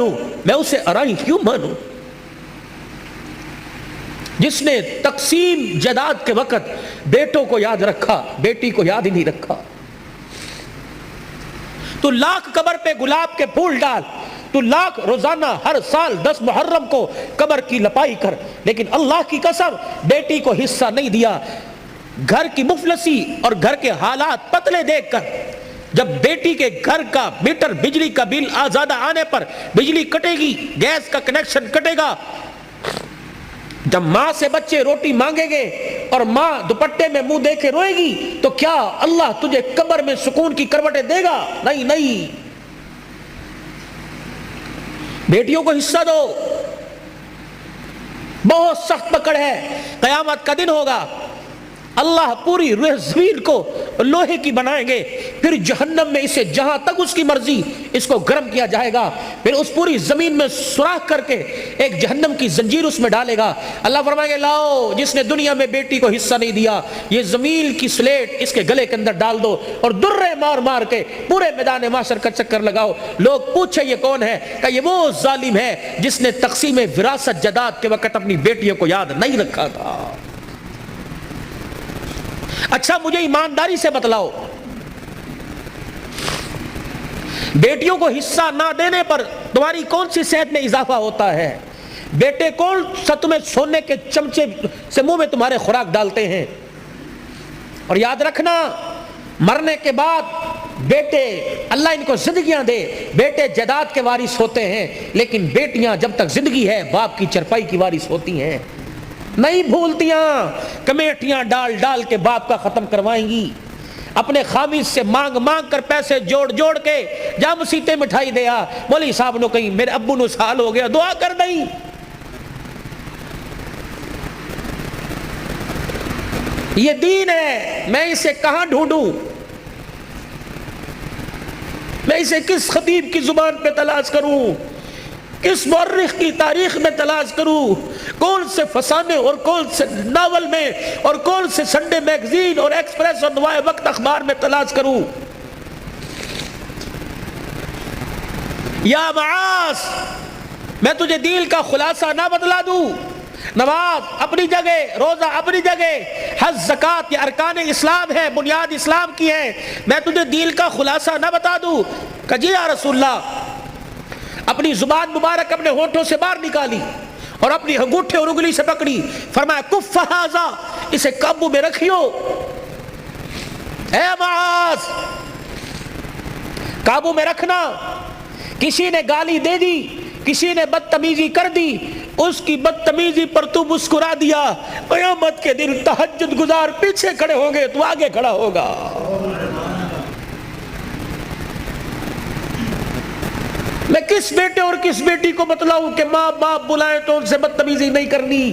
میں اسے ارائی کیوں مانوں جس نے تقسیم جائیداد کے وقت بیٹوں کو یاد رکھا، بیٹی کو یاد ہی نہیں رکھا۔ تو لاکھ قبر پہ گلاب کے پھول ڈال، تو لاکھ روزانہ ہر سال 10 محرم کو قبر کی لپائی کر، لیکن اللہ کی قسم بیٹی کو حصہ نہیں دیا۔ گھر کی مفلسی اور گھر کے حالات پتلے دیکھ کر جب بیٹی کے گھر کا میٹر بجلی کا بل زیادہ آنے پر بجلی کٹے گی، گیس کا کنیکشن کٹے گا، جب ماں سے بچے روٹی مانگیں گے اور ماں دوپٹے میں منہ دے کے روئے گی، تو کیا اللہ تجھے قبر میں سکون کی کروٹیں دے گا؟ نہیں نہیں۔ بیٹیوں کو حصہ دو، بہت سخت پکڑ ہے، قیامت کا دن ہوگا، اللہ پوری روح زمین کو لوہے کی بنائیں گے، پھر جہنم میں اسے جہاں تک اس کی مرضی اس کو گرم کیا جائے گا، پھر اس پوری زمین میں سوراخ کر کے ایک جہنم کی زنجیر اس میں ڈالے گا۔ اللہ فرمائیں گے لاؤ جس نے دنیا میں بیٹی کو حصہ نہیں دیا، یہ زمین کی سلیٹ اس کے گلے کے اندر ڈال دو اور درے مار مار کے پورے میدان محشر کا چکر لگاؤ۔ لوگ پوچھے یہ کون ہے؟ کہ یہ وہ ظالم ہے جس نے تقسیم وراثت جائیداد کے وقت اپنی بیٹیوں کو یاد نہیں رکھا تھا۔ اچھا مجھے ایمانداری سے بتلاؤ، بیٹیوں کو حصہ نہ دینے پر تمہاری کون سی صحت میں اضافہ ہوتا ہے؟ بیٹے کون سا تمہیں سونے کے چمچے سے منہ میں تمہارے خوراک ڈالتے ہیں؟ اور یاد رکھنا مرنے کے بعد بیٹے، اللہ ان کو زندگیاں دے، بیٹے جائیداد کے وارث ہوتے ہیں، لیکن بیٹیاں جب تک زندگی ہے باپ کی چرپائی کی وارث ہوتی ہیں، نہیں بھولتیاں، کمیٹیاں ڈال ڈال کے باپ کا ختم کروائیں گی، اپنے خامد سے مانگ مانگ کر پیسے جوڑ جوڑ کے جا مسیتے مٹھائی دیا، مولوی صاحب نے کہیں میرے ابو نو سال ہو گیا دعا کر دیں۔ یہ دین ہے، میں اسے کہاں ڈھونڈوں؟ میں اسے کس خطیب کی زبان پہ تلاش کروں؟ کس مورخ کی تاریخ میں تلاش کروں؟ کون سے فسانے اور کون سے ناول میں اور کون سے سنڈے میگزین اور ایکسپریس اور نوائے وقت اخبار میں تلاش کروں؟ یا معاذ، میں تجھے دین کا خلاصہ نہ بتلا دوں؟ نماز اپنی جگہ، روزہ اپنی جگہ، حج زکوٰۃ یہ ارکان اسلام ہے، بنیاد اسلام کی ہے، میں تجھے دین کا خلاصہ نہ بتا دوں؟ کہ جی یا رسول اللہ، اپنی زبان مبارک اپنے ہونٹوں سے باہر نکالی اور اپنی انگوٹھے اور انگلی سے پکڑی، فرمایا کف ھذا، اسے قابو میں رکھیو۔ اے معاذ، قابو میں رکھنا۔ کسی نے گالی دے دی، کسی نے بدتمیزی کر دی، اس کی بدتمیزی پر تو مسکرا دیا، قیامت کے دن تہجد گزار پیچھے کھڑے ہوں گے، تو آگے کھڑا ہوگا۔ میں کس بیٹے اور کس بیٹی کو بتلاؤں کہ ماں باپ بلائیں تو ان سے بدتمیزی نہیں کرنی؟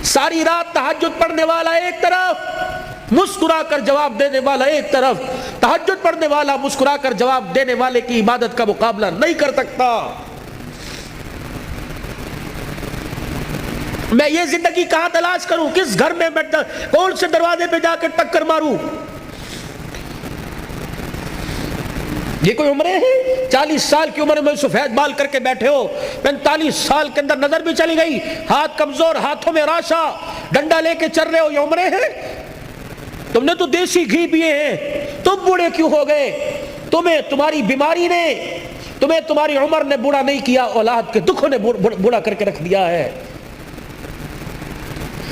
ساری رات تہجد پڑھنے والا ایک طرف، مسکرا کر جواب دینے والا ایک طرف۔ تہجد پڑھنے والا مسکرا کر جواب دینے والے کی عبادت کا مقابلہ نہیں کر سکتا۔ میں یہ زندگی کہاں تلاش کروں؟ کس گھر میں بیٹھا، کون سے دروازے پہ جا کے ٹکر ماروں؟ یہ کوئی عمریں ہیں؟ 40 سال کی عمر میں سفید بال کر کے بیٹھے ہو، 45 سال کے اندر نظر بھی چلی گئی، ہاتھ کمزور، ہاتھوں میں راشا، ڈنڈا لے کے چل رہے ہو، یہ عمریں ہیں؟ تم نے تو دیسی گھی پیے ہیں، تم بوڑھے کیوں ہو گئے؟ تمہیں تمہاری بیماری نے، تمہیں تمہاری عمر نے بوڑھا نہیں کیا، اولاد کے دکھوں نے بوڑھا کر کے رکھ دیا ہے۔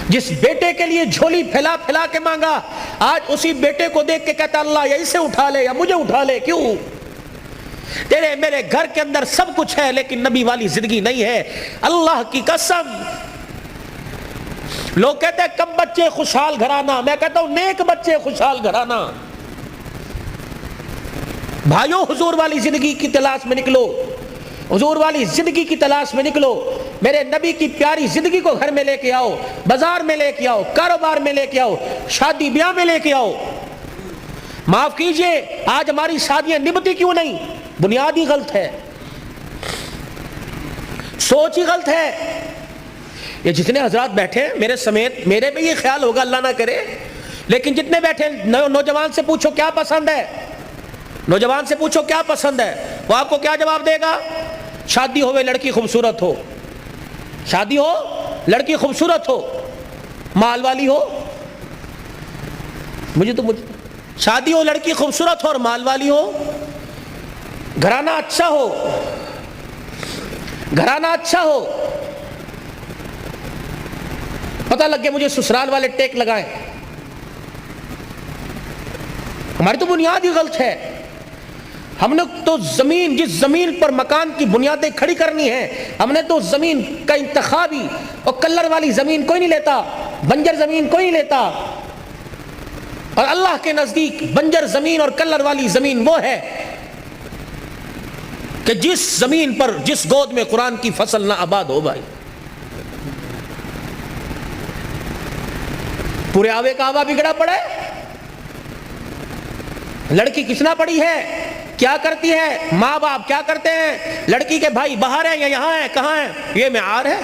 جس بیٹے کے لیے جھولی پھیلا پھیلا کے مانگا، آج اسی بیٹے کو دیکھ کے کہتا اللہ یا اسے اٹھا لے یا مجھے اٹھا لے۔ کیوں؟ تیرے میرے گھر کے اندر سب کچھ ہے لیکن نبی والی زندگی نہیں ہے۔ اللہ کی قسم، لوگ کہتے ہیں کم بچے خوشحال گھرانہ، میں کہتا ہوں نیک بچے خوشحال گھرانہ۔ بھائیو، حضور والی زندگی کی تلاش میں نکلو، حضور والی زندگی کی تلاش میں نکلو، میرے نبی کی پیاری زندگی کو گھر میں لے کے آؤ، بازار میں لے کے آؤ، کاروبار میں لے کے آؤ، شادی بیاہ میں لے کے آؤ۔ معاف کیجئے، آج ہماری شادیاں نبھتی کیوں نہیں؟ بنیادی غلط ہے، سوچ ہی غلط ہے۔ یہ جتنے حضرات بیٹھے ہیں میرے سمیت، میرے میں یہ خیال ہوگا اللہ نہ کرے، لیکن جتنے بیٹھے نوجوان سے پوچھو کیا پسند ہے، نوجوان سے پوچھو کیا پسند ہے، وہ آپ کو کیا جواب دے گا؟ شادی ہوئے لڑکی خوبصورت ہو، شادی ہو لڑکی خوبصورت ہو، مال والی ہو، مجھے شادی ہو لڑکی خوبصورت ہو اور مال والی ہو، گھرانہ اچھا ہو، گھرانہ اچھا ہو، پتہ لگ گیا مجھے سسرال والے ٹیک لگائیں، ہماری تو بنیاد ہی غلط ہے۔ ہم نے تو زمین، جس زمین پر مکان کی بنیادیں کھڑی کرنی ہیں، ہم نے تو زمین کا انتخابی اور کلر والی زمین کوئی نہیں لیتا، بنجر زمین کوئی نہیں لیتا، اور اللہ کے نزدیک بنجر زمین اور کلر والی زمین وہ ہے کہ جس زمین پر، جس گود میں قرآن کی فصل نہ آباد ہو۔ بھائی پورے آوے کا آوا بگڑا پڑا ہے۔ لڑکی کتنا پڑی ہے، کیا کرتی ہے، ماں باپ کیا کرتے ہیں، لڑکی کے بھائی باہر ہیں یا یہاں ہیں، کہاں ہیں، یہ معیار ہے۔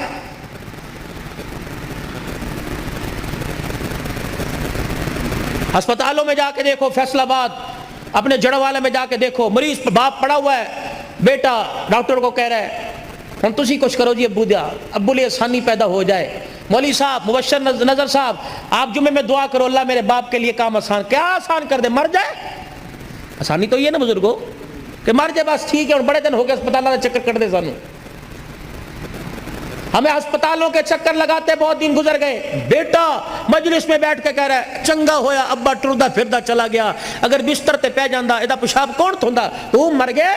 ہسپتالوں میں جا کے دیکھو، فیصل آباد اپنے جڑ والے میں جا کے دیکھو، مریض باپ پڑا ہوا ہے، بیٹا ڈاکٹر کو کہہ رہا ہے ہم تسی کچھ کرو جی ابو دیا، ابو لیے آسانی پیدا ہو جائے، مولوی صاحب، مبشر نظر صاحب آپ جمعے میں دعا کرو اللہ میرے باپ کے لیے کام آسان، کیا آسان کر دے، مر جائے؟ آسانی تو یہ ہے نا بزرگوں کہ مر جائے بس ٹھیک ہے، اور بڑے دن ہو گئے اسپتالوں کا چکر کٹ دے سانو، ہمیں ہسپتالوں کے چکر لگاتے بہت دن گزر گئے۔ بیٹا مجلس میں بیٹھ کے کہہ رہا ہے چنگا ہویا ابا ٹردا پھردا چلا گیا، اگر بستر تے پہ جاندا ایدا پیشاب کون تھوندا، تو مر گئے۔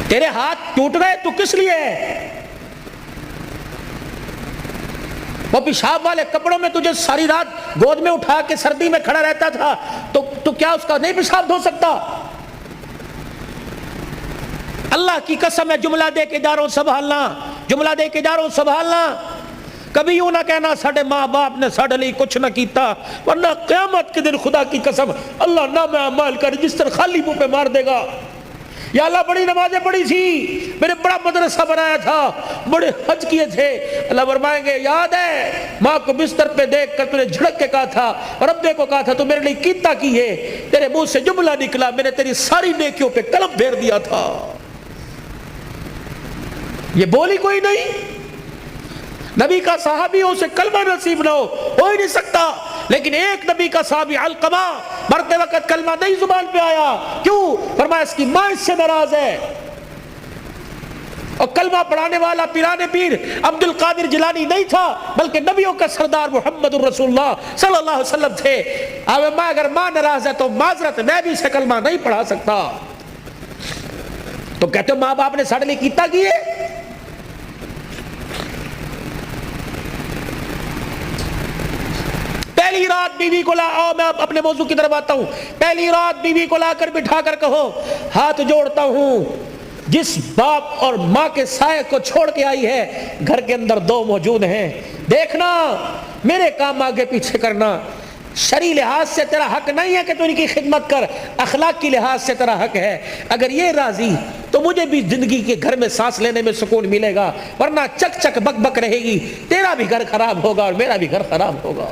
تیرے ہاتھ ٹوٹ گئے تو کس لیے؟ وہ پیشاب والے کپڑوں میں تجھے ساری رات گود میں اٹھا کے سردی میں کھڑا رہتا تھا، تو کیا اس کا نہیں پیشاب دھو سکتا؟ اللہ کی قسم ہے، جملہ دے کے جا رہا ہوں سنبھالنا، جملہ دے کے جا رہا ہوں سنبھالنا، کبھی یوں نہ کہنا ساڑھے ماں باپ نے ساڑھے لیے کچھ نہ کیتا، ورنہ قیامت کے دن خدا کی قسم اللہ نام اعمال کا رجسٹر خالی منہ پہ مار دے گا۔ یا اللہ بڑی نمازیں پڑھی تھی، میں نے بڑا مدرسہ بنایا تھا، بڑے حج کیے تھے، اللہ فرمائیں گے یاد ہے ماں کو بستر پہ دیکھ کر تُو نے جھڑک کے کہا تھا اور ابے کو کہا تھا تو میرے لیے کیتا کی ہے، تیرے منہ سے جملہ نکلا، میں نے تیری ساری نیکیوں پہ قلم پھیر دیا تھا۔ یہ بولی کوئی نہیں، نبی کا صحابی ہو اسے کلمہ نصیب نہ ہو ہی نہیں سکتا، لیکن ایک نبی کا صحابی علقمہ مرتے وقت کلمہ نہیں زبان پہ آیا، کیوں؟ فرمایا اس کی ماں اس سے ناراض ہے۔ اور کلمہ پڑھانے والا پیرانے پیر عبد القادر جیلانی نہیں تھا، بلکہ نبیوں کا سردار محمد الرسول اللہ صلی اللہ علیہ وسلم تھے۔ اب ماں اگر ماں ناراض ہے تو معذرت، میں بھی اسے کلمہ نہیں پڑھا سکتا۔ تو کہتے ہو ماں باپ نے ساڑھے لیے کیتا کیے؟ پہلی رات بیوی کو آؤ میں اپنے موضوع کی طرف آتا ہوں، پہلی رات بیوی کو لا کر بٹھا کر کہو ہاتھ جوڑتا ہوں، جس باپ اور ماں کے سائے کو چھوڑ کے آئی ہے گھر کے اندر دو موجود ہیں، دیکھنا میرے کام آگے پیچھے کرنا، شرعی لحاظ سے تیرا حق نہیں ہے کہ تو ان کی خدمت کر، اخلاق کی لحاظ سے تیرا حق ہے، اگر یہ راضی تو مجھے بھی زندگی کے گھر میں سانس لینے میں سکون ملے گا، ورنہ چک چک بک بک رہے گی، تیرا بھی گھر خراب ہوگا اور میرا بھی گھر خراب ہوگا۔